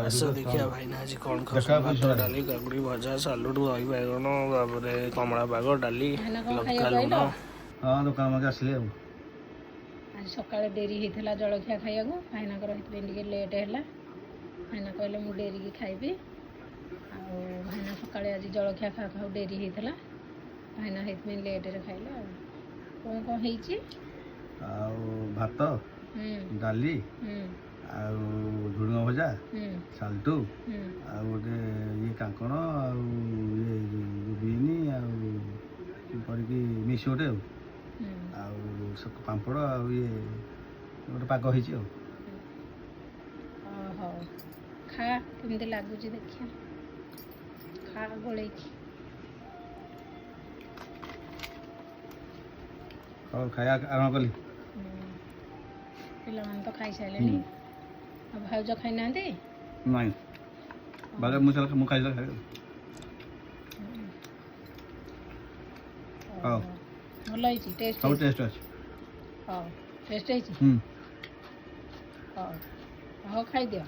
ଆସ ଦେଖିବା ଭାଇନା ଆଜି କ'ଣ ଖାଉଛନ୍ତି। ଭାତ ଡାଲି କାକୁଡ଼ି ଭଜା ସାଲୁଟ ଦହି ବାଇଗଣ ତାପରେ କମଳା ପାଗ ଡାଲି ଲଙ୍କା ଲୁଣ। ହଁ ଦୋକାନ ମধ্যେ ଆସିଲେ ଆଉ ଆଜି ସକାଳେ ଡେରି ହେଇଥିଲା ଜଳଖିଆ ଖାଇବାକୁ ଭାଇନାଙ୍କର ସେଥିପାଇଁ ଟିକେ ଲେଟ୍ ହେଲା। ଭାଇନା କହିଲେ ମୁଁ ଡେରିକି ଖାଇବି ଆଉ ଭାଇନା ସକାଳେ ଆଜି ଜଳଖିଆ ଖାଉ ଖାଉ ଡେରି ହେଇଥିଲା ଭାଇନା ସେଥିପାଇଁ ଲେଟ୍ରେ ଖାଇଲେ। ଆଉ କ'ଣ ହେଇଛି? ଆଉ ଭାତ ଡାଲି ଆଉ ଝୁଡ଼ଙ୍ଗ ଭଜା ସାଲଟୁ ଆଉ ଗୋଟେ ଇଏ କାଙ୍କଣ ଆଉ ଇଏ ବିନି ଆଉ କରିକି ମିକ୍ସ ଗୋଟେ ଆଉ ପାମ୍ପଡ଼ ଆଉ ଇଏ ଗୋଟେ ପାଗ ହେଇଛି ଆଉ। ହଉ ଖା କେମିତି ଲାଗୁଛି ଦେଖିଆ ଖା ଗୋଳେଇକି। ହଉ ଖାଇବା ଆରମ୍ଭ କଲି। ପିଲାମାନେ ତ ଖାଇସାରିଲେଣି ଆଉ ଭାଉଜ ଖାଇନାହାନ୍ତି? ନାଇଁ ବାଲେ ମୁଁ ଖାଇଲେ ଖାଇବି। ହଉ ଭଲ ହେଇଛି ଟେଷ୍ଟ? ସବୁ ଟେଷ୍ଟ ଅଛି। ହଉ ଟେଷ୍ଟ ହେଇଛି? ହଉ ହଉ ଖାଇଦିଅ।